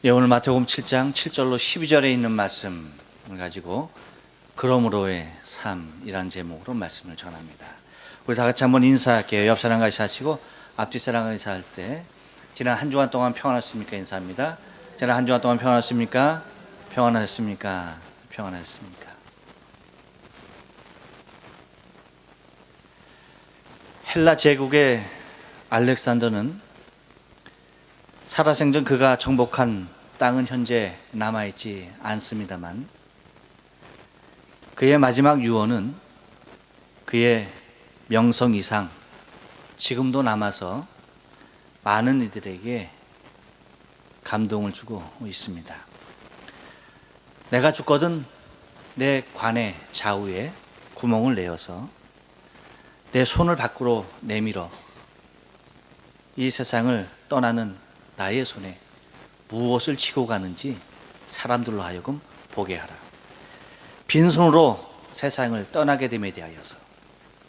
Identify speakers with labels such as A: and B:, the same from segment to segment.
A: 오늘 마태복음 7장 7절로 12절에 있는 말씀을 가지고 그러므로의 삶이란 제목으로 말씀을 전합니다. 우리 다 같이 한번 인사할게요. 옆 사람과 인사하시고 앞뒤 사람과 인사할 때 지난 한 주간 동안 평안하셨습니까? 인사합니다. 지난 한 주간 동안 평안하셨습니까? 평안하셨습니까? 평안하셨습니까? 헬라 제국의 알렉산더는 살아생전 그가 정복한 땅은 현재 남아있지 않습니다만 그의 마지막 유언은 그의 명성 이상 지금도 남아서 많은 이들에게 감동을 주고 있습니다. 내가 죽거든 내 관의 좌우에 구멍을 내어서 내 손을 밖으로 내밀어 이 세상을 떠나는 나의 손에 무엇을 쥐고 가는지 사람들로 하여금 보게 하라. 빈손으로 세상을 떠나게 됨에 대하여서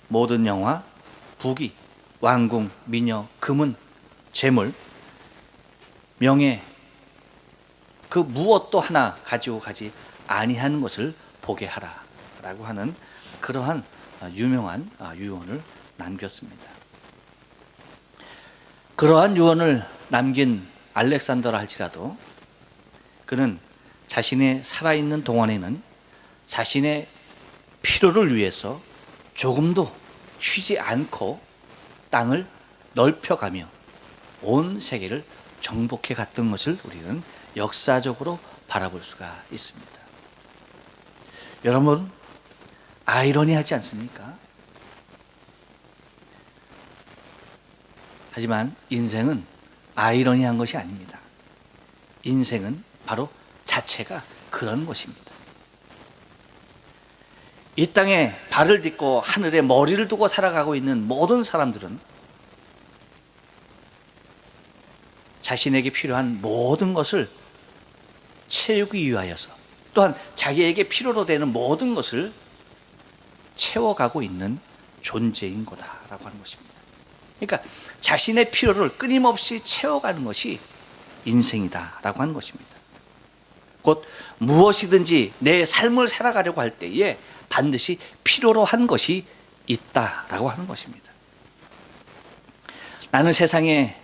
A: 모든 영화, 부귀, 왕궁, 미녀, 금은, 재물, 명예 그 무엇도 하나 가지고 가지 아니한 것을 보게 하라 라고 하는 그러한 유명한 유언을 남겼습니다. 그러한 유언을 남긴 알렉산더라 할지라도 그는 자신의 살아있는 동안에는 자신의 필요를 위해서 조금도 쉬지 않고 땅을 넓혀가며 온 세계를 정복해 갔던 것을 우리는 역사적으로 바라볼 수가 있습니다. 여러분, 아이러니하지 않습니까? 하지만 인생은 아이러니한 것이 아닙니다. 인생은 바로 자체가 그런 것입니다. 이 땅에 발을 딛고 하늘에 머리를 두고 살아가고 있는 모든 사람들은 자신에게 필요한 모든 것을 채우기 위하여서 또한 자기에게 필요로 되는 모든 것을 채워가고 있는 존재인 거다라고 하는 것입니다. 그러니까 자신의 필요를 끊임없이 채워가는 것이 인생이다라고 하는 것입니다. 곧 무엇이든지 내 삶을 살아가려고 할 때에 반드시 필요로 한 것이 있다라고 하는 것입니다. 나는 세상의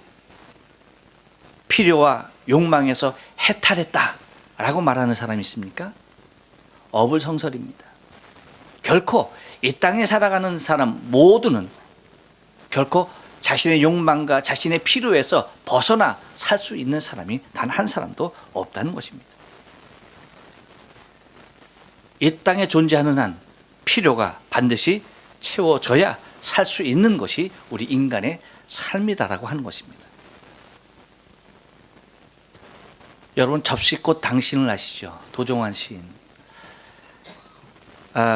A: 필요와 욕망에서 해탈했다라고 말하는 사람이 있습니까? 어불성설입니다. 결코 이 땅에 살아가는 사람 모두는 결코 자신의 욕망과 자신의 필요에서 벗어나 살 수 있는 사람이 단 한 사람도 없다는 것입니다. 이 땅에 존재하는 한 필요가 반드시 채워져야 살 수 있는 것이 우리 인간의 삶이다라고 하는 것입니다. 여러분, 접시꽃 당신을 아시죠? 도종환 시인.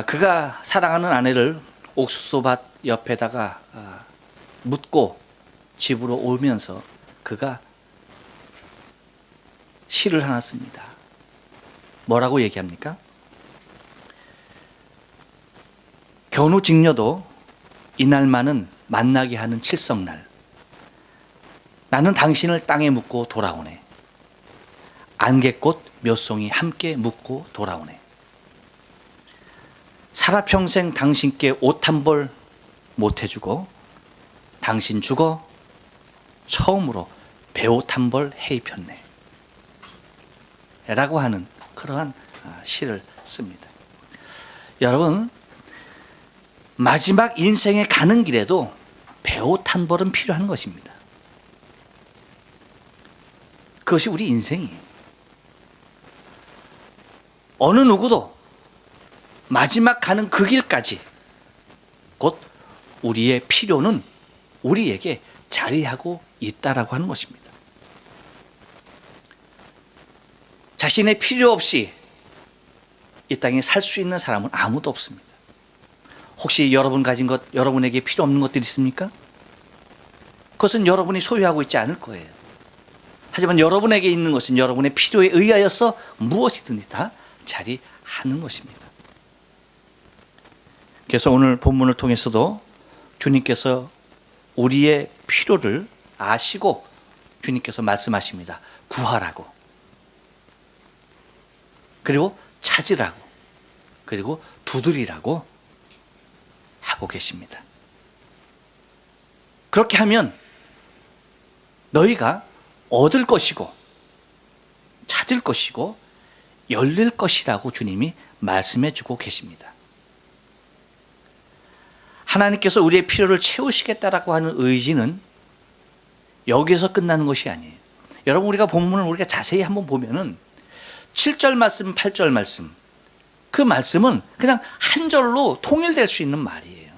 A: 그가 사랑하는 아내를 옥수수밭 옆에다가 묻고 집으로 오면서 그가 시를 하나 씁니다. 뭐라고 얘기합니까? 견우직녀도 이날만은 만나게 하는 칠성날 나는 당신을 땅에 묻고 돌아오네. 안개꽃 몇 송이 함께 묻고 돌아오네. 살아평생 당신께 옷 한 벌 못 해주고 당신 죽어 처음으로 배옷 한 벌 해 입혔네 라고 하는 그러한 시를 씁니다. 여러분, 마지막 인생에 가는 길에도 배옷 한 벌은 필요한 것입니다. 그것이 우리 인생이에요. 어느 누구도 마지막 가는 그 길까지 곧 우리의 필요는 우리에게 자리하고 있다라고 하는 것입니다. 자신의 필요 없이 이 땅에 살 수 있는 사람은 아무도 없습니다. 혹시 여러분 가진 것, 여러분에게 필요 없는 것들이 있습니까? 그것은 여러분이 소유하고 있지 않을 거예요. 하지만 여러분에게 있는 것은 여러분의 필요에 의하여서 무엇이든지 다 자리하는 것입니다. 그래서 오늘 본문을 통해서도 주님께서 우리의 필요를 아시고 주님께서 말씀하십니다. 구하라고. 그리고 찾으라고, 그리고 두드리라고 하고 계십니다. 그렇게 하면 너희가 얻을 것이고 찾을 것이고 열릴 것이라고 주님이 말씀해 주고 계십니다. 하나님께서 우리의 필요를 채우시겠다라고 하는 의지는 여기에서 끝나는 것이 아니에요. 여러분, 우리가 본문을 우리가 자세히 한번 보면은 7절 말씀, 8절 말씀, 그 말씀은 그냥 한 절로 통일될 수 있는 말이에요.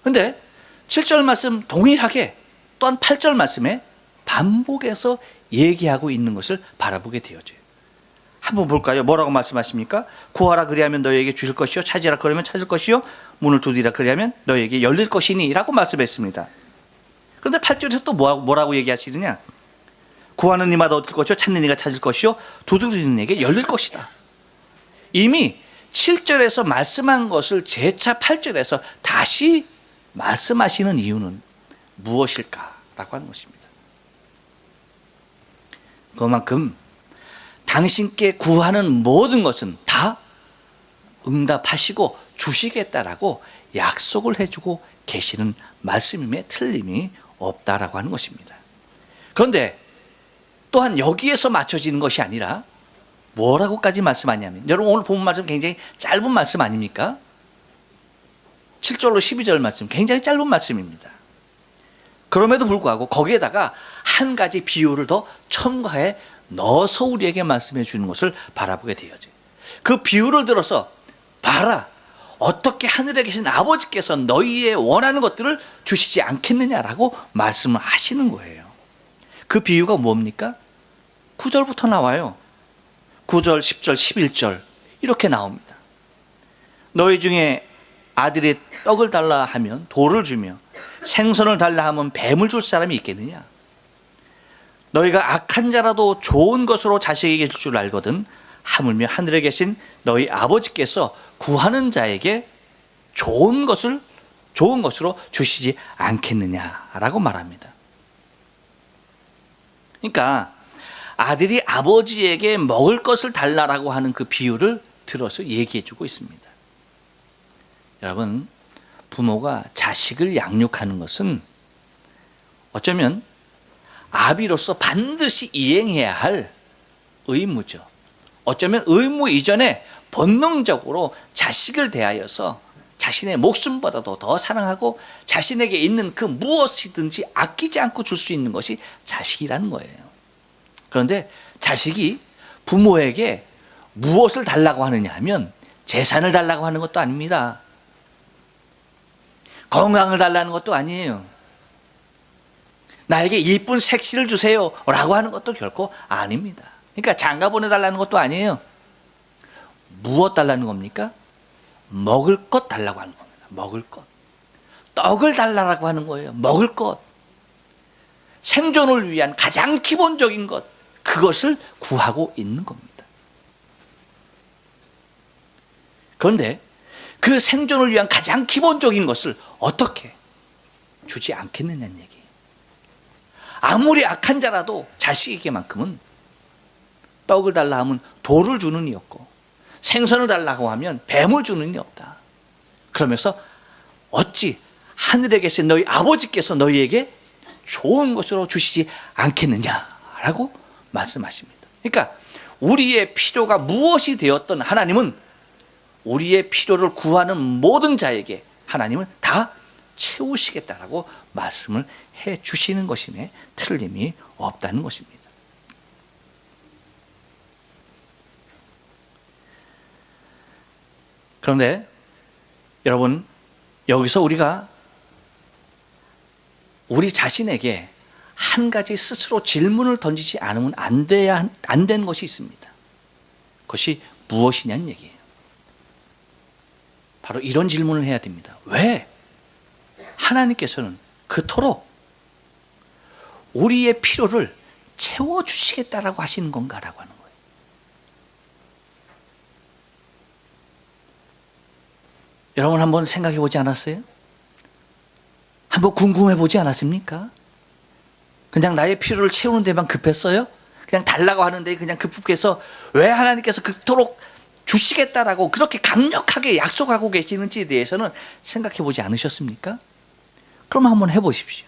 A: 그런데 7절 말씀 동일하게 또한 8절 말씀에 반복해서 얘기하고 있는 것을 바라보게 되어져요. 한번 볼까요? 뭐라고 말씀하십니까? 구하라 그리하면 너희에게 주실 것이요, 찾으라 그러면 찾을 것이요, 문을 두드리라 그리하면 너희에게 열릴 것이니 라고 말씀했습니다. 그런데 8절에서 또 뭐라고 얘기하시느냐? 구하는 이마다 얻을 것이요, 찾는 이가 찾을 것이요, 두드리는 이에게 열릴 것이다. 이미 7절에서 말씀한 것을 재차 8절에서 다시 말씀하시는 이유는 무엇일까라고 하는 것입니다. 그만큼 당신께 구하는 모든 것은 다 응답하시고 주시겠다라고 약속을 해주고 계시는 말씀임에 틀림이 없다라고 하는 것입니다. 그런데 또한 여기에서 맞춰지는 것이 아니라 뭐라고까지 말씀하냐면, 여러분 오늘 본 말씀 굉장히 짧은 말씀 아닙니까? 7절로 12절 말씀 굉장히 짧은 말씀입니다. 그럼에도 불구하고 거기에다가 한 가지 비유를 더 첨가해 넣어서 우리에게 말씀해 주는 것을 바라보게 되어져요. 그 비유를 들어서 봐라, 어떻게 하늘에 계신 아버지께서 너희의 원하는 것들을 주시지 않겠느냐라고 말씀을 하시는 거예요. 그 비유가 뭡니까? 9절부터 나와요. 9절, 10절, 11절 이렇게 나옵니다. 너희 중에 아들이 떡을 달라 하면 돌을 주며 생선을 달라 하면 뱀을 줄 사람이 있겠느냐? 너희가 악한 자라도 좋은 것으로 자식에게 줄 줄 알거든 하물며 하늘에 계신 너희 아버지께서 구하는 자에게 좋은 것으로 주시지 않겠느냐라고 말합니다. 그러니까 아들이 아버지에게 먹을 것을 달라라고 하는 그 비유를 들어서 얘기해 주고 있습니다. 여러분, 부모가 자식을 양육하는 것은 어쩌면 아비로서 반드시 이행해야 할 의무죠. 어쩌면 의무 이전에 본능적으로 자식을 대하여서 자신의 목숨보다도 더 사랑하고 자신에게 있는 그 무엇이든지 아끼지 않고 줄 수 있는 것이 자식이라는 거예요. 그런데 자식이 부모에게 무엇을 달라고 하느냐 하면 재산을 달라고 하는 것도 아닙니다. 건강을 달라는 것도 아니에요. 나에게 이쁜 색시를 주세요 라고 하는 것도 결코 아닙니다. 그러니까 장가 보내달라는 것도 아니에요. 무엇 달라는 겁니까? 먹을 것 달라고 하는 겁니다. 먹을 것. 떡을 달라고 하는 거예요. 먹을 것. 생존을 위한 가장 기본적인 것, 그것을 구하고 있는 겁니다. 그런데 그 생존을 위한 가장 기본적인 것을 어떻게 주지 않겠느냐는 얘기예요. 아무리 악한 자라도 자식에게만큼은 떡을 달라 하면 돌을 주는 이 없고 생선을 달라고 하면 뱀을 주는 이 없다. 그러면서 어찌 하늘에 계신 너희 아버지께서 너희에게 좋은 것으로 주시지 않겠느냐라고 말씀하십니다. 그러니까 우리의 필요가 무엇이 되었던 하나님은 우리의 필요를 구하는 모든 자에게 하나님은 다 채우시겠다라고 말씀을 해 주시는 것임에 틀림이 없다는 것입니다. 그런데 여러분, 여기서 우리가 우리 자신에게 한 가지 스스로 질문을 던지지 않으면 안 되는 것이 있습니다. 그것이 무엇이냐는 얘기예요. 바로 이런 질문을 해야 됩니다. 왜 하나님께서는 그토록 우리의 필요를 채워주시겠다라고 하시는 건가라고 하는 거예요. 여러분 한번 생각해 보지 않았어요? 한번 궁금해 보지 않았습니까? 그냥 나의 필요를 채우는 데만 급했어요? 그냥 달라고 하는데 그냥 급급해서 왜 하나님께서 그토록 주시겠다라고 그렇게 강력하게 약속하고 계시는지에 대해서는 생각해 보지 않으셨습니까? 그럼 한번 해보십시오.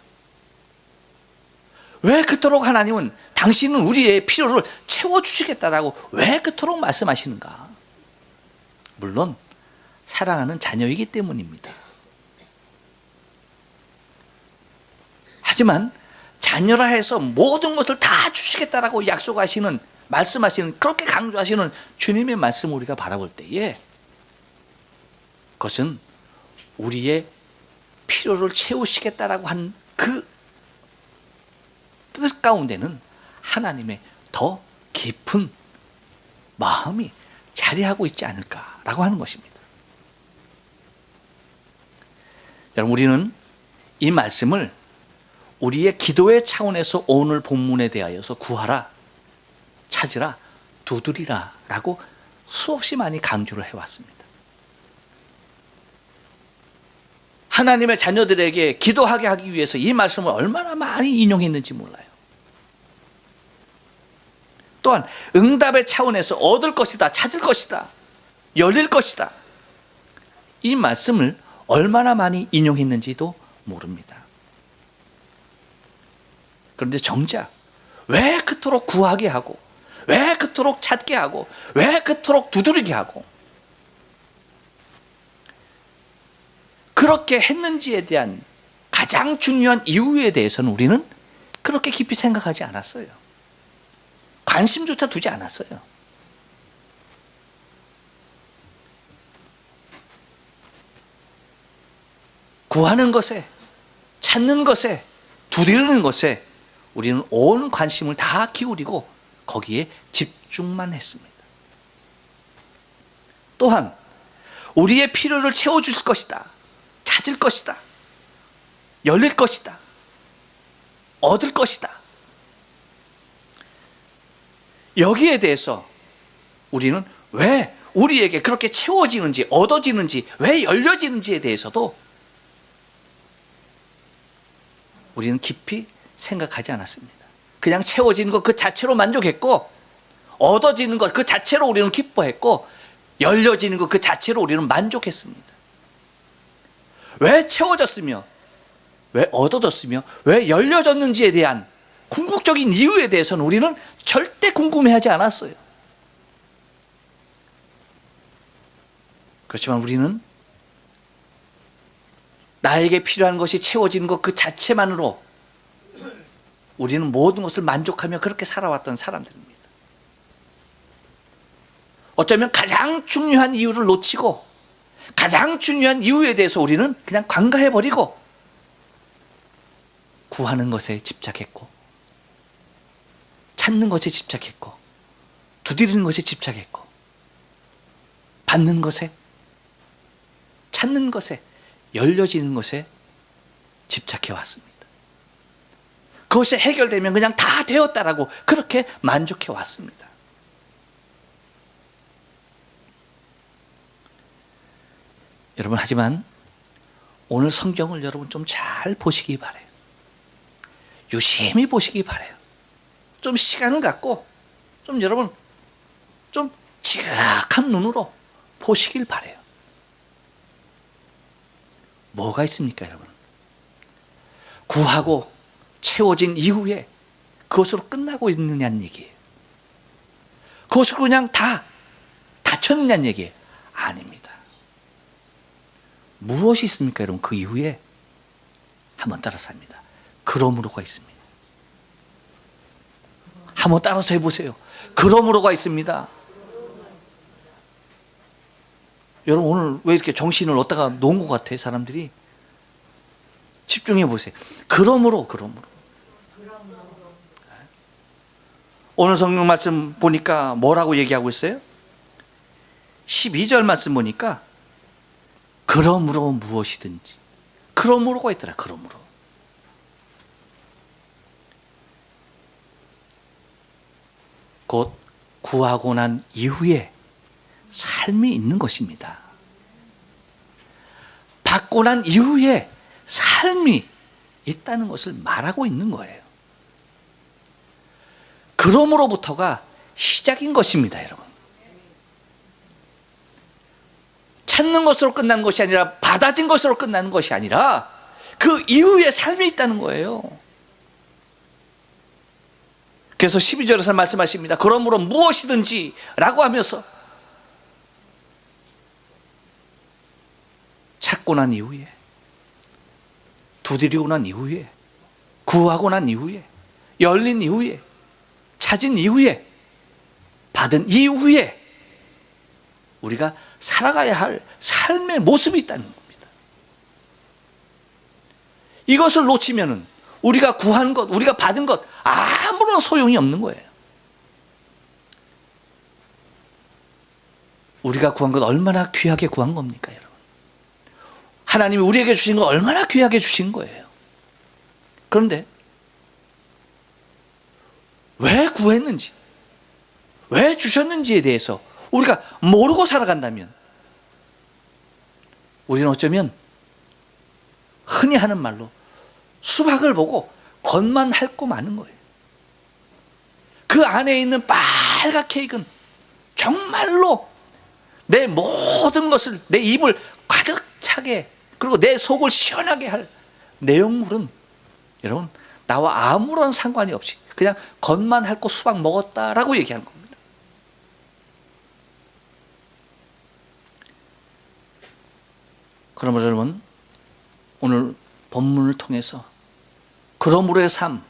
A: 왜 그토록 하나님은 당신은 우리의 필요를 채워주시겠다라고 왜 그토록 말씀하시는가? 물론 사랑하는 자녀이기 때문입니다. 하지만 자녀라 해서 모든 것을 다 주시겠다라고 약속하시는, 말씀하시는, 그렇게 강조하시는 주님의 말씀을 우리가 바라볼 때에 그것은 우리의 필요를 채우시겠다라고 한 그 뜻 가운데는 하나님의 더 깊은 마음이 자리하고 있지 않을까라고 하는 것입니다. 여러분, 우리는 이 말씀을 우리의 기도의 차원에서 오늘 본문에 대하여서 구하라, 찾으라, 두드리라 라고 수없이 많이 강조를 해왔습니다. 하나님의 자녀들에게 기도하게 하기 위해서 이 말씀을 얼마나 많이 인용했는지 몰라요. 또한 응답의 차원에서 얻을 것이다, 찾을 것이다, 열릴 것이다, 이 말씀을 얼마나 많이 인용했는지도 모릅니다. 그런데 정작 왜 그토록 구하게 하고, 왜 그토록 찾게 하고, 왜 그토록 두드리게 하고 그렇게 했는지에 대한 가장 중요한 이유에 대해서는 우리는 그렇게 깊이 생각하지 않았어요. 관심조차 두지 않았어요. 구하는 것에, 찾는 것에, 두드리는 것에 우리는 온 관심을 다 기울이고 거기에 집중만 했습니다. 또한 우리의 필요를 채워줄 것이다, 찾을 것이다, 열릴 것이다, 얻을 것이다, 여기에 대해서 우리는 왜 우리에게 그렇게 채워지는지, 얻어지는지, 왜 열려지는지에 대해서도 우리는 깊이 생각하지 않았습니다. 그냥 채워지는 것 그 자체로 만족했고, 얻어지는 것 그 자체로 우리는 기뻐했고, 열려지는 것 그 자체로 우리는 만족했습니다. 왜 채워졌으며, 왜 얻어졌으며, 왜 열려졌는지에 대한 궁극적인 이유에 대해서는 우리는 절대 궁금해하지 않았어요. 그렇지만 우리는 나에게 필요한 것이 채워지는 것 그 자체만으로 우리는 모든 것을 만족하며 그렇게 살아왔던 사람들입니다. 어쩌면 가장 중요한 이유를 놓치고, 가장 중요한 이유에 대해서 우리는 그냥 관가해버리고 구하는 것에 집착했고, 찾는 것에 집착했고, 두드리는 것에 집착했고, 받는 것에, 찾는 것에, 열려지는 것에 집착해 왔습니다. 그것이 해결되면 그냥 다 되었다라고 그렇게 만족해 왔습니다. 여러분, 하지만 오늘 성경을 여러분 좀 잘 보시기 바라요. 유심히 보시기 바라요. 좀 시간을 갖고 좀 여러분 좀 지각한 눈으로 보시길 바라요. 뭐가 있습니까, 여러분? 구하고 채워진 이후에 그것으로 끝나고 있느냐는 얘기예요. 그것으로 그냥 다 닫혔느냐는 얘기예요. 아닙니다. 무엇이 있습니까, 여러분? 그 이후에 한번 따라서 합니다. 그러므로가 있습니다. 한번 따라서 해보세요. 그러므로가 있습니다. 여러분, 오늘 왜 이렇게 정신을 얻다가 놓은 것 같아, 사람들이? 집중해 보세요. 그러므로. 오늘 성경 말씀 보니까 뭐라고 얘기하고 있어요? 12절 말씀 보니까 그러므로 무엇이든지, 그러므로가 있더라. 그러므로. 곧 구하고 난 이후에 삶이 있는 것입니다. 받고 난 이후에 삶이 있다는 것을 말하고 있는 거예요. 그럼으로부터가 시작인 것입니다, 여러분. 찾는 것으로 끝나는 것이 아니라 받아진 것으로 끝나는 것이 아니라 그 이후에 삶이 있다는 거예요. 그래서 12절에서 말씀하십니다. 그러므로 무엇이든지 라고 하면서 찾고 난 이후에, 두드리고 난 이후에, 구하고 난 이후에, 열린 이후에, 찾은 이후에, 받은 이후에 우리가 살아가야 할 삶의 모습이 있다는 겁니다. 이것을 놓치면은 우리가 구한 것, 우리가 받은 것 아무런 소용이 없는 거예요. 우리가 구한 것 얼마나 귀하게 구한 겁니까, 여러분? 하나님이 우리에게 주신 거 얼마나 귀하게 주신 거예요. 그런데 왜 구했는지, 왜 주셨는지에 대해서 우리가 모르고 살아간다면 우리는 어쩌면 흔히 하는 말로 수박을 보고 겉만 핥고 마는 거예요. 그 안에 있는 빨갛게 익은 정말로 내 모든 것을, 내 입을 가득 차게, 그리고 내 속을 시원하게 할 내용물은 여러분 나와 아무런 상관이 없이 그냥 겉만 핥고 수박 먹었다라고 얘기하는 겁니다. 그러면 여러분 오늘 본문을 통해서 그러므로의 삶,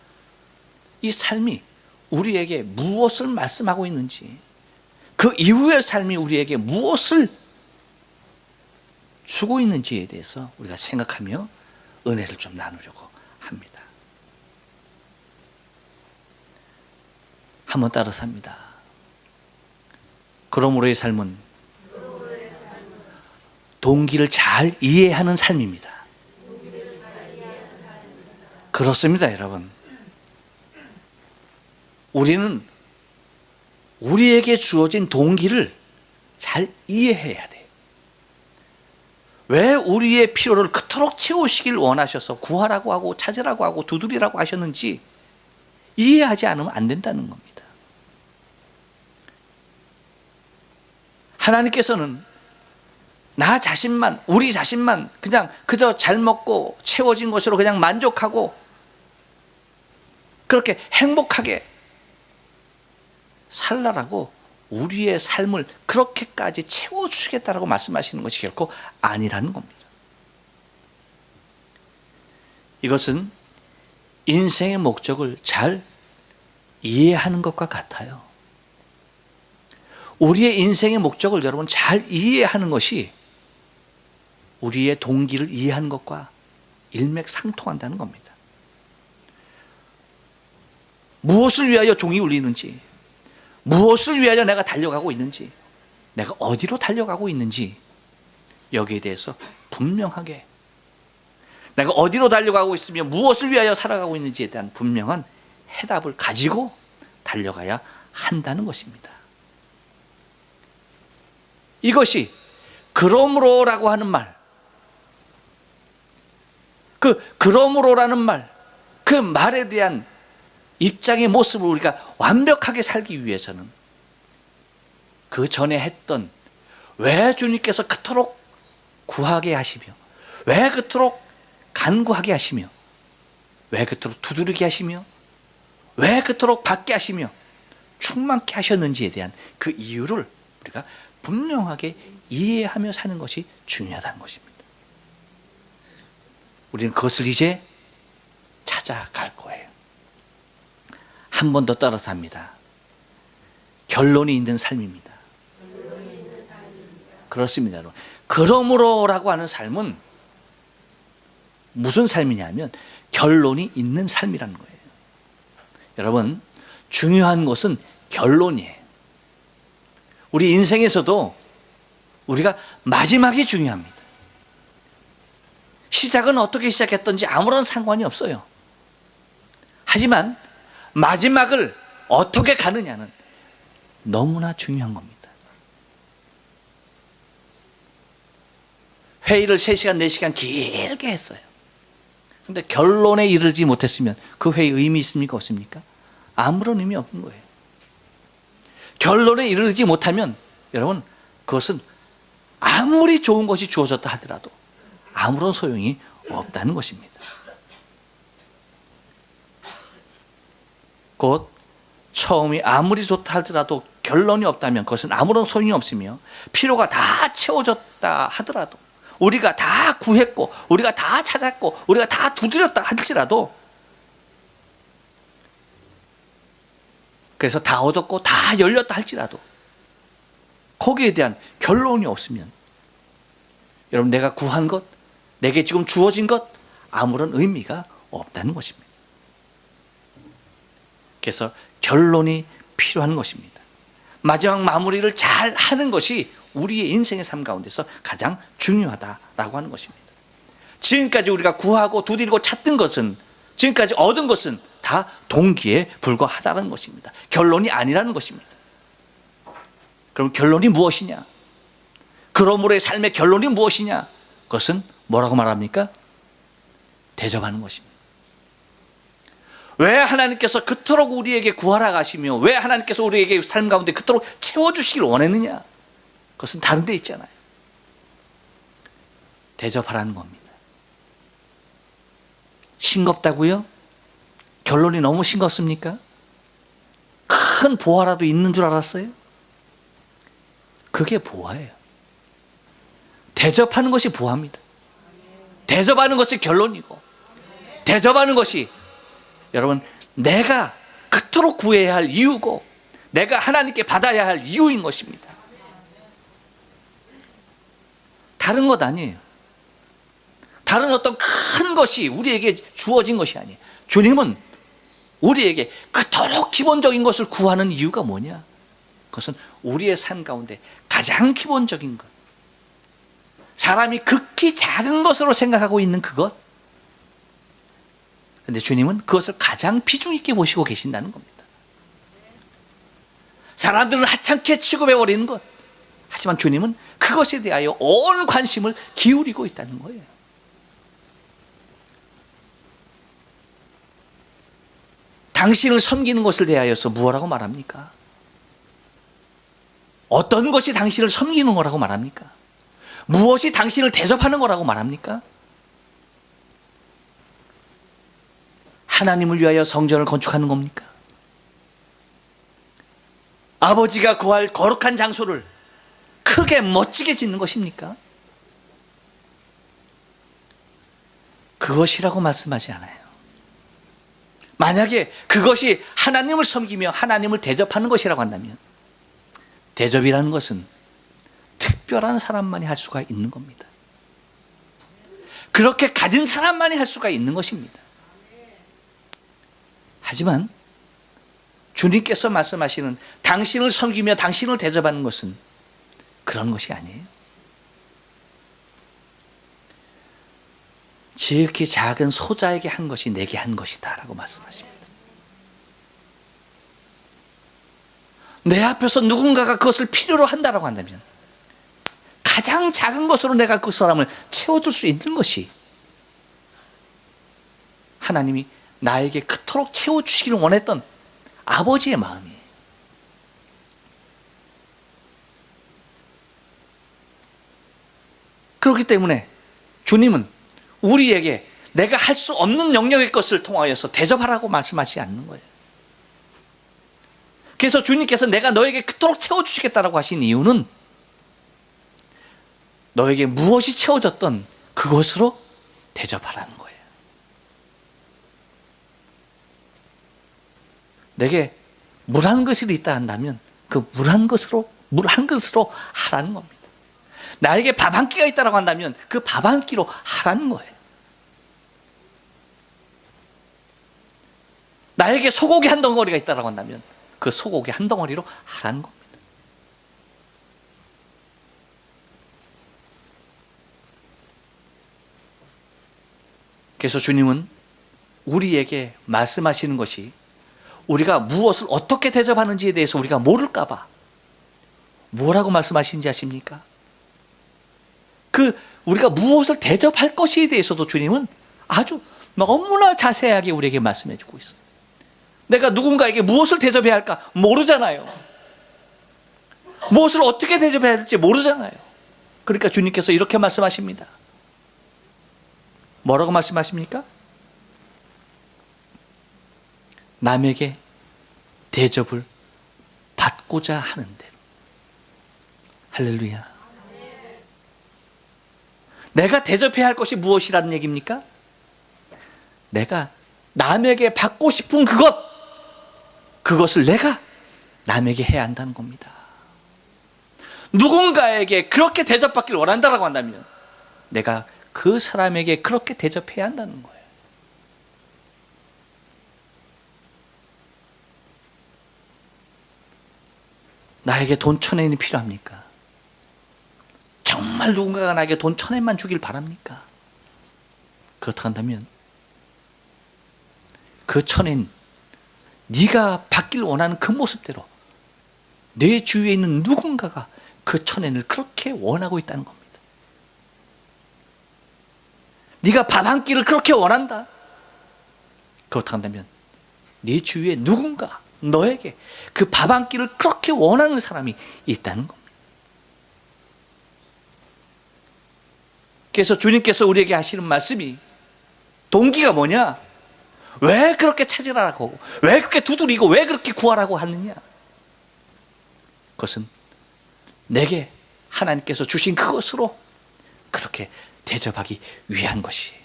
A: 이 삶이 우리에게 무엇을 말씀하고 있는지, 그 이후의 삶이 우리에게 무엇을 주고 있는지에 대해서 우리가 생각하며 은혜를 좀 나누려고 합니다. 한번 따라서 합니다. 그러므로의 삶은 동기를 잘 이해하는 삶입니다. 그렇습니다, 여러분. 우리는 우리에게 주어진 동기를 잘 이해해야 돼요. 왜 우리의 필요를 그토록 채우시길 원하셔서 구하라고 하고 찾으라고 하고 두드리라고 하셨는지 이해하지 않으면 안 된다는 겁니다. 하나님께서는 나 자신만, 우리 자신만 그냥 그저 잘 먹고 채워진 것으로 그냥 만족하고 그렇게 행복하게 살라라고 우리의 삶을 그렇게까지 채워주시겠다라고 말씀하시는 것이 결코 아니라는 겁니다. 이것은 인생의 목적을 잘 이해하는 것과 같아요. 우리의 인생의 목적을 여러분 잘 이해하는 것이 우리의 동기를 이해하는 것과 일맥상통한다는 겁니다. 무엇을 위하여 종이 울리는지, 무엇을 위하여 내가 달려가고 있는지, 내가 어디로 달려가고 있는지 여기에 대해서 분명하게, 내가 어디로 달려가고 있으며 무엇을 위하여 살아가고 있는지에 대한 분명한 해답을 가지고 달려가야 한다는 것입니다. 이것이 그러므로라고 하는 말, 그러므로라는 말, 그 말에 대한 입장의 모습을 우리가 완벽하게 살기 위해서는 그 전에 했던, 왜 주님께서 그토록 구하게 하시며, 왜 그토록 간구하게 하시며, 왜 그토록 두드리게 하시며, 왜 그토록 받게 하시며 충만케 하셨는지에 대한 그 이유를 우리가 분명하게 이해하며 사는 것이 중요하다는 것입니다. 우리는 그것을 이제 찾아갈 거예요. 한 번 더 따라서 합니다. 결론이 있는 삶입니다. 그렇습니다, 여러분. 그러므로라고 하는 삶은 무슨 삶이냐면 결론이 있는 삶이라는 거예요. 여러분, 중요한 것은 결론이에요. 우리 인생에서도 우리가 마지막이 중요합니다. 시작은 어떻게 시작했던지 아무런 상관이 없어요. 하지만 마지막을 어떻게 가느냐는 너무나 중요한 겁니다. 회의를 3시간, 4시간 길게 했어요. 그런데 결론에 이르지 못했으면 그 회의 의미 있습니까? 없습니까? 아무런 의미 없는 거예요. 결론에 이르지 못하면 여러분 그것은 아무리 좋은 것이 주어졌다 하더라도 아무런 소용이 없다는 것입니다. 곧 처음이 아무리 좋다 하더라도 결론이 없다면 그것은 아무런 소용이 없으며 필요가 다 채워졌다 하더라도 우리가 다 구했고 우리가 다 찾았고 우리가 다 두드렸다 할지라도 그래서 다 얻었고 다 열렸다 할지라도 거기에 대한 결론이 없으면 여러분 내가 구한 것 내게 지금 주어진 것 아무런 의미가 없다는 것입니다. 그래서 결론이 필요한 것입니다. 마지막 마무리를 잘 하는 것이 우리의 인생의 삶 가운데서 가장 중요하다라고 하는 것입니다. 지금까지 우리가 구하고 두드리고 찾던 것은 지금까지 얻은 것은 다 동기에 불과하다는 것입니다. 결론이 아니라는 것입니다. 그럼 결론이 무엇이냐? 그러므로의 삶의 결론이 무엇이냐? 그것은 뭐라고 말합니까? 대접하는 것입니다. 왜 하나님께서 그토록 우리에게 구하라 하시며 왜 하나님께서 우리에게 삶 가운데 그토록 채워주시길 원했느냐? 그것은 다른 데 있잖아요. 대접하라는 겁니다. 싱겁다고요? 결론이 너무 싱겁습니까? 큰 보화라도 있는 줄 알았어요? 그게 보화예요. 대접하는 것이 보화입니다. 대접하는 것이 결론이고 대접하는 것이 여러분 내가 그토록 구해야 할 이유고 내가 하나님께 받아야 할 이유인 것입니다. 다른 것 아니에요. 다른 어떤 큰 것이 우리에게 주어진 것이 아니에요. 주님은 우리에게 그토록 기본적인 것을 구하는 이유가 뭐냐? 그것은 우리의 삶 가운데 가장 기본적인 것, 사람이 극히 작은 것으로 생각하고 있는 그것, 그런데 주님은 그것을 가장 비중 있게 보시고 계신다는 겁니다. 사람들은 하찮게 취급해버리는 것, 하지만 주님은 그것에 대하여 온 관심을 기울이고 있다는 거예요. 당신을 섬기는 것을 대하여서 무엇라고 말합니까? 어떤 것이 당신을 섬기는 거라고 말합니까? 무엇이 당신을 대접하는 거라고 말합니까? 하나님을 위하여 성전을 건축하는 겁니까? 아버지가 거할 거룩한 장소를 크게 멋지게 짓는 것입니까? 그것이라고 말씀하지 않아요. 만약에 그것이 하나님을 섬기며 하나님을 대접하는 것이라고 한다면 대접이라는 것은 특별한 사람만이 할 수가 있는 겁니다. 그렇게 가진 사람만이 할 수가 있는 것입니다. 하지만 주님께서 말씀하시는 당신을 섬기며 당신을 대접하는 것은 그런 것이 아니에요. 지극히 작은 소자에게 한 것이 내게 한 것이다 라고 말씀하십니다. 내 앞에서 누군가가 그것을 필요로 한다라고 한다면 가장 작은 것으로 내가 그 사람을 채워줄 수 있는 것이 하나님이 나에게 그토록 채워주시기를 원했던 아버지의 마음이에요. 그렇기 때문에 주님은 우리에게 내가 할 수 없는 영역의 것을 통하여서 대접하라고 말씀하시지 않는 거예요. 그래서 주님께서 내가 너에게 그토록 채워주시겠다라고 하신 이유는 너에게 무엇이 채워졌던 그것으로 대접하라는 거예요. 내게 물 한 그릇이 있다 한다면 그 물 한 그릇으로 하라는 겁니다. 나에게 밥 한 끼가 있다고 한다면 그 밥 한 끼로 하라는 거예요. 나에게 소고기 한 덩어리가 있다고 한다면 그 소고기 한 덩어리로 하라는 겁니다. 그래서 주님은 우리에게 말씀하시는 것이 우리가 무엇을 어떻게 대접하는지에 대해서 우리가 모를까 봐 뭐라고 말씀하시는지 아십니까? 우리가 무엇을 대접할 것에 대해서도 주님은 아주 너무나 자세하게 우리에게 말씀해 주고 있어요. 내가 누군가에게 무엇을 대접해야 할까 모르잖아요. 무엇을 어떻게 대접해야 될지 모르잖아요. 그러니까 주님께서 이렇게 말씀하십니다. 뭐라고 말씀하십니까? 남에게 대접을 받고자 하는 대로. 할렐루야. 내가 대접해야 할 것이 무엇이라는 얘기입니까? 내가 남에게 받고 싶은 그것을 내가 남에게 해야 한다는 겁니다. 누군가에게 그렇게 대접받길 원한다라고 한다면 내가 그 사람에게 그렇게 대접해야 한다는 거예요. 나에게 돈 1,000엔이 필요합니까? 정말 누군가가 나에게 돈 1,000엔만 주길 바랍니까? 그렇다 한다면 그 1,000엔 네가 받길 원하는 그 모습대로 내 주위에 있는 누군가가 그 1,000엔을 그렇게 원하고 있다는 겁니다. 네가 밥 한 끼를 그렇게 원한다. 그렇다 한다면 네 주위에 누군가 너에게 그 밥 한 끼를 그렇게 원하는 사람이 있다는 겁니다. 그래서 주님께서 우리에게 하시는 말씀이 동기가 뭐냐? 왜 그렇게 찾으라고, 왜 그렇게 두드리고, 왜 그렇게 구하라고 하느냐? 그것은 내게 하나님께서 주신 그것으로 그렇게 대접하기 위한 것이에요.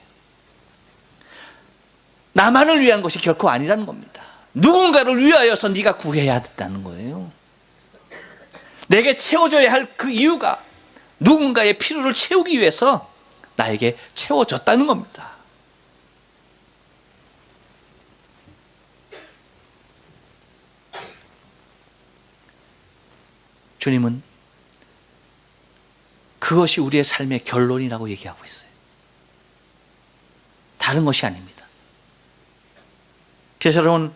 A: 나만을 위한 것이 결코 아니라는 겁니다. 누군가를 위하여서 네가 구해야 된다는 거예요. 내게 채워줘야 할 그 이유가 누군가의 필요를 채우기 위해서 나에게 채워졌다는 겁니다. 주님은 그것이 우리의 삶의 결론이라고 얘기하고 있어요. 다른 것이 아닙니다. 그래서 여러분,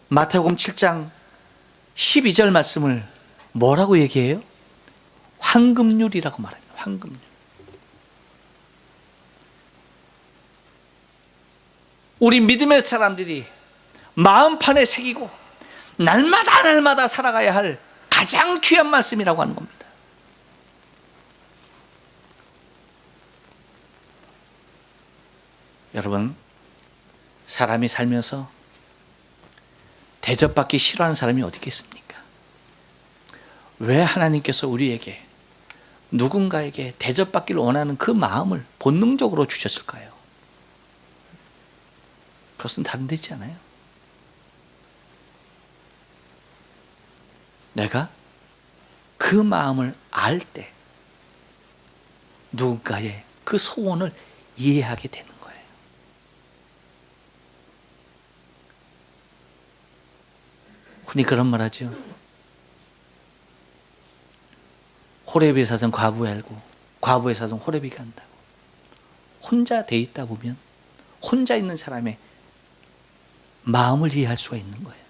A: 마태복음 7장 12절 말씀을 뭐라고 얘기해요? 황금률이라고 말합니다. 황금률. 우리 믿음의 사람들이 마음판에 새기고 날마다 살아가야 할 가장 귀한 말씀이라고 하는 겁니다. 여러분, 사람이 살면서 대접받기 싫어하는 사람이 어디 있겠습니까? 왜 하나님께서 우리에게 누군가에게 대접받기를 원하는 그 마음을 본능적으로 주셨을까요? 그것은 다른 데 있지 않아요? 내가 그 마음을 알 때 누군가의 그 소원을 이해하게 되는 거예요. 흔히 그런 말 하죠. 호렙의 사정 과부에 알고 과부의 사정 호렙이가 한다고. 혼자 돼 있다 보면 혼자 있는 사람의 마음을 이해할 수가 있는 거예요.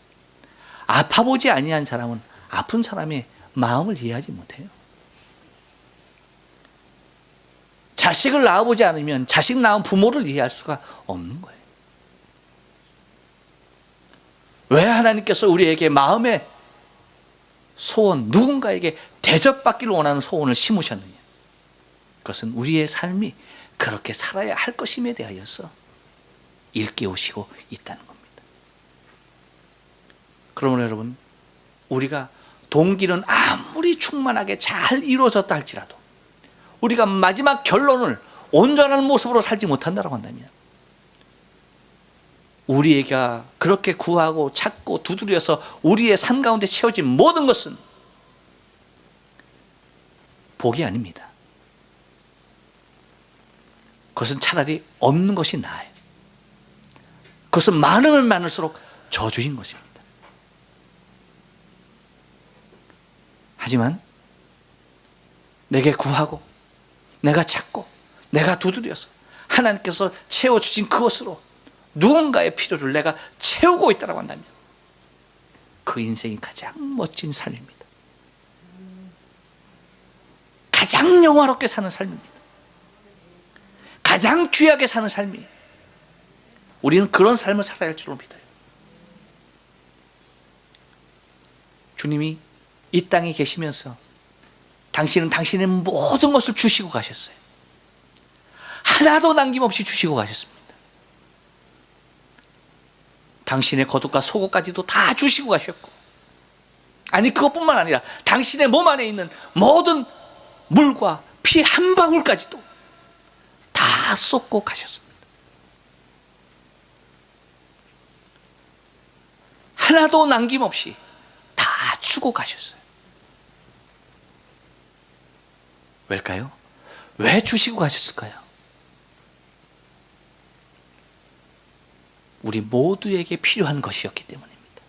A: 아파보지 아니한 사람은 아픈 사람의 마음을 이해하지 못해요. 자식을 낳아보지 않으면 자식 낳은 부모를 이해할 수가 없는 거예요. 왜 하나님께서 우리에게 마음의 소원, 누군가에게 대접받기를 원하는 소원을 심으셨느냐? 그것은 우리의 삶이 그렇게 살아야 할 것임에 대하여서 일깨우시고 있다는 겁니다. 그러므로 여러분, 우리가 동기는 아무리 충만하게 잘 이루어졌다 할지라도 우리가 마지막 결론을 온전한 모습으로 살지 못한다고 한다면 우리가 그렇게 구하고 찾고 두드려서 우리의 삶 가운데 채워진 모든 것은 복이 아닙니다. 그것은 차라리 없는 것이 나아요. 그것은 많으면 많을수록 저주인 것입니다. 하지만 내게 구하고 내가 찾고 내가 두드려서 하나님께서 채워주신 그것으로 누군가의 필요를 내가 채우고 있다고 한다면 그 인생이 가장 멋진 삶입니다. 가장 영화롭게 사는 삶입니다. 가장 귀하게 사는 삶이에요. 우리는 그런 삶을 살아야 할 줄로 믿어요. 주님이 이 땅에 계시면서 당신은 당신의 모든 것을 주시고 가셨어요. 하나도 남김없이 주시고 가셨습니다. 당신의 겉옷과 속옷까지도 다 주시고 가셨고, 아니 그것뿐만 아니라 당신의 몸 안에 있는 모든 물과 피 한 방울까지도 다 쏟고 가셨습니다. 하나도 남김없이 다 주고 가셨어요. 왜일까요? 왜 주시고 가셨을까요? 우리 모두에게 필요한 것이었기 때문입니다.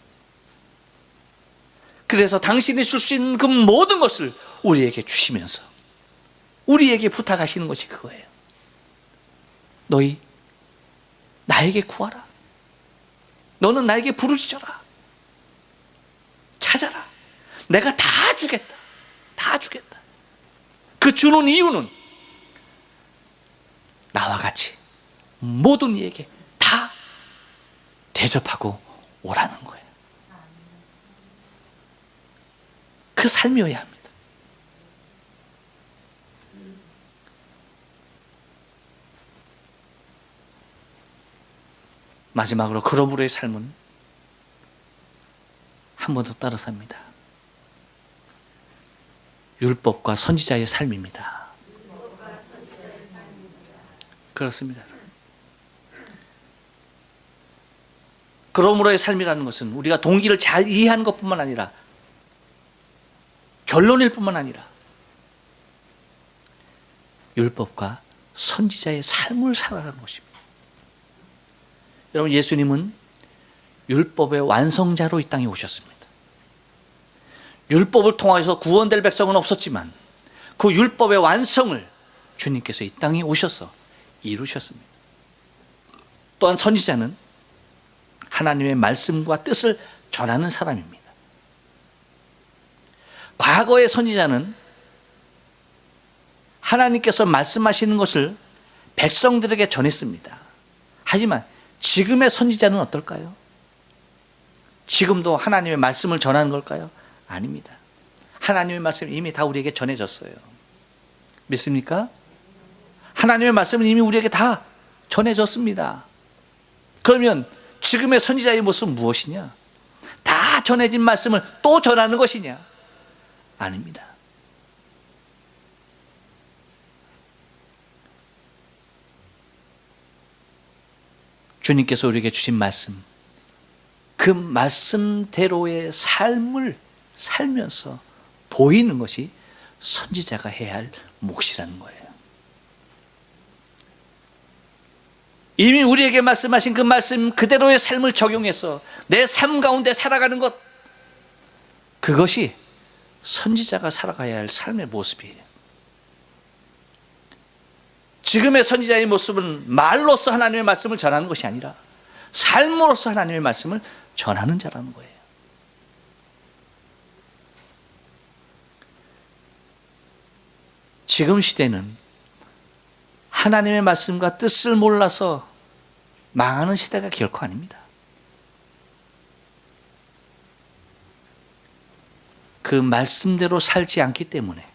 A: 그래서 당신이 줄 수 있는 그 모든 것을 우리에게 주시면서 우리에게 부탁하시는 것이 그거예요. 너희 나에게 구하라. 너는 나에게 부르짖어라. 찾아라. 내가 다 주겠다. 다 주겠다. 그 주는 이유는 나와 같이 모든 이에게 다 대접하고 오라는 거예요. 그 삶이어야 합니다. 마지막으로 그러므로의 삶은 한 번 더 따라서 합니다. 율법과 선지자의 삶입니다. 그렇습니다. 그러므로의 삶이라는 것은 우리가 동기를 잘 이해하는 것뿐만 아니라 결론일 뿐만 아니라 율법과 선지자의 삶을 살아가는 것입니다. 여러분, 예수님은 율법의 완성자로 이 땅에 오셨습니다. 율법을 통해서 구원될 백성은 없었지만 그 율법의 완성을 주님께서 이 땅에 오셔서 이루셨습니다. 또한 선지자는 하나님의 말씀과 뜻을 전하는 사람입니다. 과거의 선지자는 하나님께서 말씀하시는 것을 백성들에게 전했습니다. 하지만 지금의 선지자는 어떨까요? 지금도 하나님의 말씀을 전하는 걸까요? 아닙니다. 하나님의 말씀이 이미 다 우리에게 전해졌어요. 믿습니까? 하나님의 말씀은 이미 우리에게 다 전해졌습니다. 그러면 지금의 선지자의 모습은 무엇이냐? 다 전해진 말씀을 또 전하는 것이냐? 아닙니다. 주님께서 우리에게 주신 말씀, 그 말씀대로의 삶을 살면서 보이는 것이 선지자가 해야 할 몫이라는 거예요. 이미 우리에게 말씀하신 그 말씀 그대로의 삶을 적용해서 내 삶 가운데 살아가는 것, 그것이 선지자가 살아가야 할 삶의 모습이에요. 지금의 선지자의 모습은 말로서 하나님의 말씀을 전하는 것이 아니라 삶으로서 하나님의 말씀을 전하는 자라는 거예요. 지금 시대는 하나님의 말씀과 뜻을 몰라서 망하는 시대가 결코 아닙니다. 그 말씀대로 살지 않기 때문에,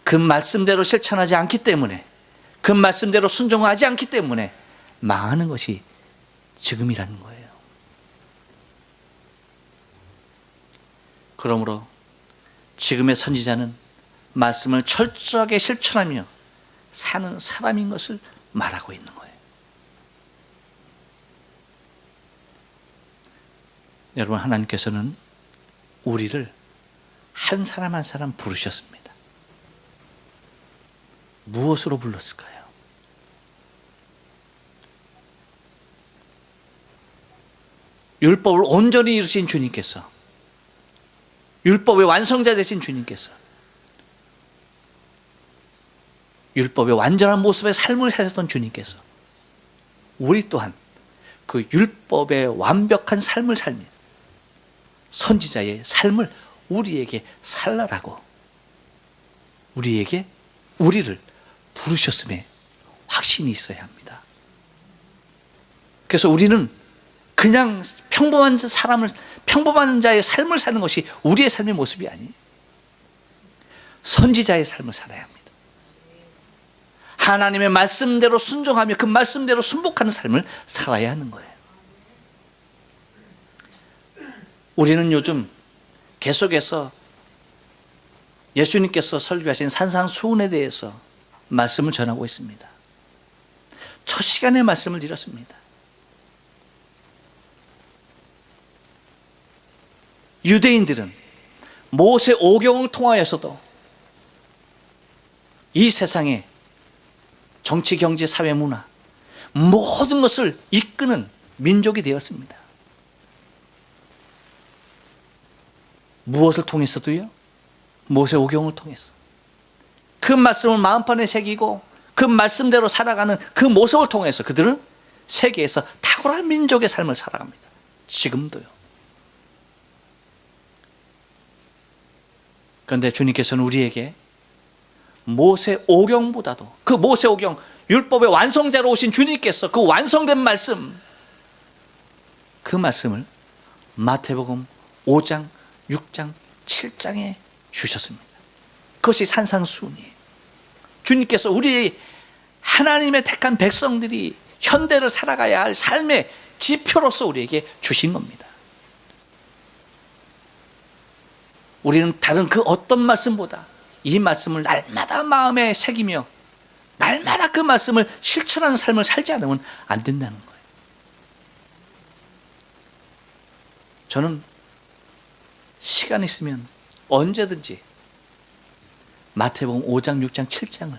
A: 그 말씀대로 실천하지 않기 때문에, 그 말씀대로 순종하지 않기 때문에 망하는 것이 지금이라는 거예요. 그러므로 지금의 선지자는 말씀을 철저하게 실천하며 사는 사람인 것을 말하고 있는 거예요. 여러분, 하나님께서는 우리를 한 사람 한 사람 부르셨습니다. 무엇으로 불렀을까요? 율법을 온전히 이루신 주님께서, 율법의 완성자 되신 주님께서 율법의 완전한 모습의 삶을 사셨던 주님께서 우리 또한 그 율법의 완벽한 삶을 살며 선지자의 삶을 우리에게 살라라고 우리를 부르셨음에 확신이 있어야 합니다. 그래서 우리는 그냥 평범한 자의 삶을 사는 것이 우리의 삶의 모습이 아니에요. 선지자의 삶을 살아야 합니다. 하나님의 말씀대로 순종하며 그 말씀대로 순복하는 삶을 살아야 하는 거예요. 우리는 요즘 계속해서 예수님께서 설교하신 산상수훈에 대해서 말씀을 전하고 있습니다. 첫 시간에 말씀을 드렸습니다. 유대인들은 모세 오경을 통하여서도 이 세상에 정치, 경제, 사회, 문화 모든 것을 이끄는 민족이 되었습니다. 무엇을 통해서도요? 모세 오경을 통해서 그 말씀을 마음판에 새기고 그 말씀대로 살아가는 그 모습을 통해서 그들은 세계에서 탁월한 민족의 삶을 살아갑니다. 지금도요. 그런데 주님께서는 우리에게 모세 오경보다도 그 모세 오경 율법의 완성자로 오신 주님께서 그 완성된 말씀, 그 말씀을 마태복음 5장, 6장, 7장에 주셨습니다. 그것이 산상수훈이에요. 주님께서 우리 하나님의 택한 백성들이 현대를 살아가야 할 삶의 지표로서 우리에게 주신 겁니다. 우리는 다른 그 어떤 말씀보다 이 말씀을 날마다 마음에 새기며 날마다 그 말씀을 실천하는 삶을 살지 않으면 안 된다는 거예요. 저는 시간 있으면 언제든지 마태복음 5장, 6장, 7장을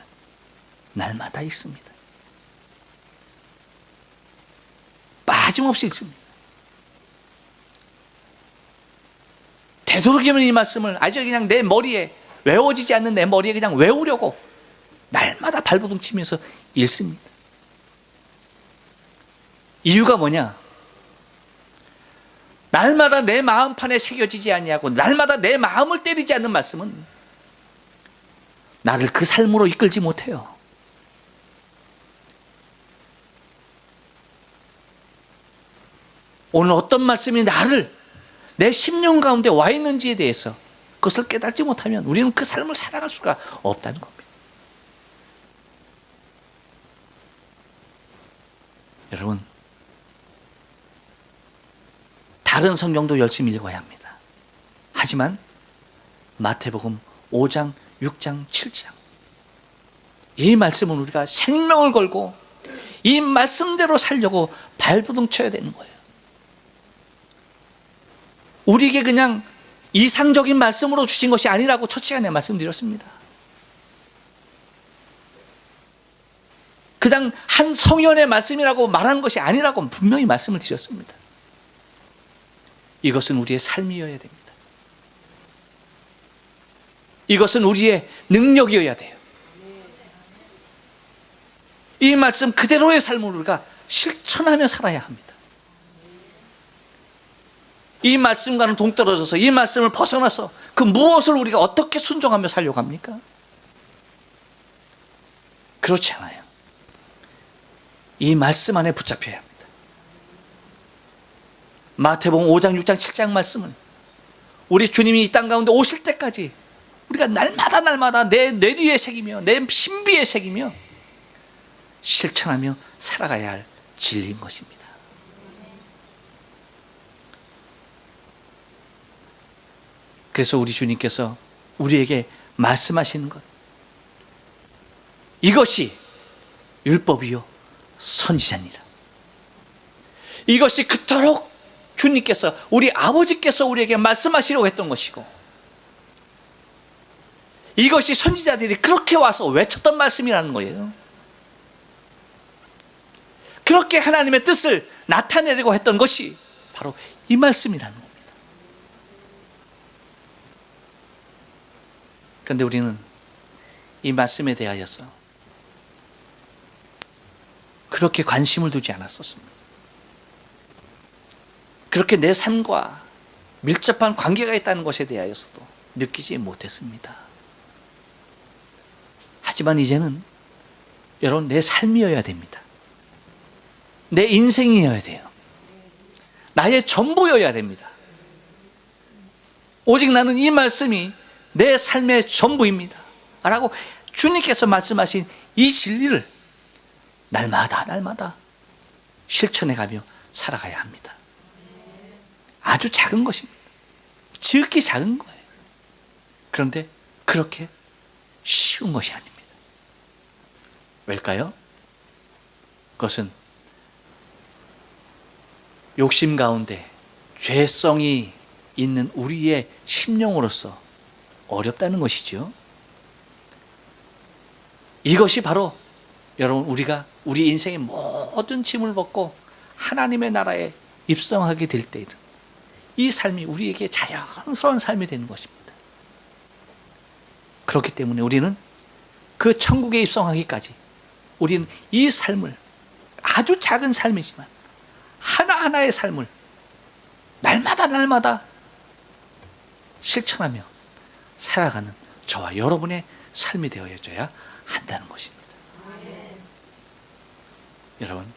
A: 날마다 읽습니다. 빠짐없이 읽습니다. 되도록이면 이 말씀을 아주 그냥 내 머리에 외워지지 않는 내 머리에 그냥 외우려고 날마다 발버둥 치면서 읽습니다. 이유가 뭐냐? 날마다 내 마음판에 새겨지지 아니하고 날마다 내 마음을 때리지 않는 말씀은 나를 그 삶으로 이끌지 못해요. 오늘 어떤 말씀이 나를 내 심령 가운데 와 있는지에 대해서 그것을 깨닫지 못하면 우리는 그 삶을 살아갈 수가 없다는 겁니다. 여러분, 다른 성경도 열심히 읽어야 합니다. 하지만 마태복음 5장, 6장, 7장 이 말씀은 우리가 생명을 걸고 이 말씀대로 살려고 발버둥 쳐야 되는 거예요. 우리에게 그냥 이상적인 말씀으로 주신 것이 아니라고 첫 시간에 말씀드렸습니다. 그냥 한 성현의 말씀이라고 말하는 것이 아니라고 분명히 말씀을 드렸습니다. 이것은 우리의 삶이어야 됩니다. 이것은 우리의 능력이어야 돼요. 이 말씀 그대로의 삶을 우리가 실천하며 살아야 합니다. 이 말씀과는 동떨어져서 이 말씀을 벗어나서 그 무엇을 우리가 어떻게 순종하며 살려고 합니까? 그렇지 않아요. 이 말씀 안에 붙잡혀야 합니다. 마태복음 5장, 6장, 7장 말씀은 우리 주님이 이 땅 가운데 오실 때까지 우리가 날마다 내 뇌리에 새기며 내 신비에 새기며 실천하며 살아가야 할 진리인 것입니다. 그래서 우리 주님께서 우리에게 말씀하시는 것, 이것이 율법이요 선지자니라. 이것이 그토록 주님께서 우리 아버지께서 우리에게 말씀하시려고 했던 것이고, 이것이 선지자들이 그렇게 와서 외쳤던 말씀이라는 거예요. 그렇게 하나님의 뜻을 나타내려고 했던 것이 바로 이 말씀이라는 겁니다. 그런데 우리는 이 말씀에 대하여서 그렇게 관심을 두지 않았었습니다. 그렇게 내 삶과 밀접한 관계가 있다는 것에 대하여서도 느끼지 못했습니다. 하지만 이제는 여러분, 내 삶이어야 됩니다. 내 인생이어야 돼요. 나의 전부여야 됩니다. 오직 나는 이 말씀이 내 삶의 전부입니다 라고 주님께서 말씀하신 이 진리를 날마다 실천해가며 살아가야 합니다. 아주 작은 것입니다. 지극히 작은 거예요. 그런데 그렇게 쉬운 것이 아닙니다. 왜일까요? 그것은 욕심 가운데 죄성이 있는 우리의 심령으로서 어렵다는 것이죠. 이것이 바로 여러분 우리가 우리 인생의 모든 짐을 벗고 하나님의 나라에 입성하게 될 때에는 이 삶이 우리에게 자연스러운 삶이 되는 것입니다. 그렇기 때문에 우리는 그 천국에 입성하기까지 우리는 이 삶을 아주 작은 삶이지만 하나하나의 삶을 날마다 실천하며 살아가는 저와 여러분의 삶이 되어져야 한다는 것입니다. 여러분,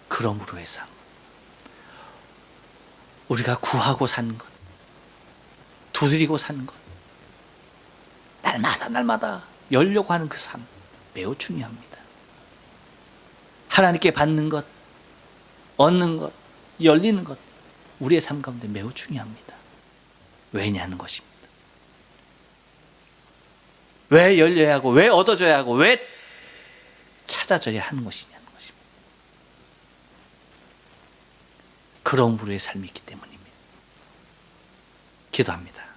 A: 그러므로의 삶, 우리가 구하고 사는 것, 두드리고 사는 것, 날마다 열려고 하는 그 삶 매우 중요합니다. 하나님께 받는 것, 얻는 것, 열리는 것, 우리의 삶 가운데 매우 중요합니다. 왜냐는 것입니다. 왜 열려야 하고, 왜 얻어져야 하고, 왜 찾아져야 하는 것이냐는 것입니다. 그런 부류의 삶이 있기 때문입니다. 기도합니다.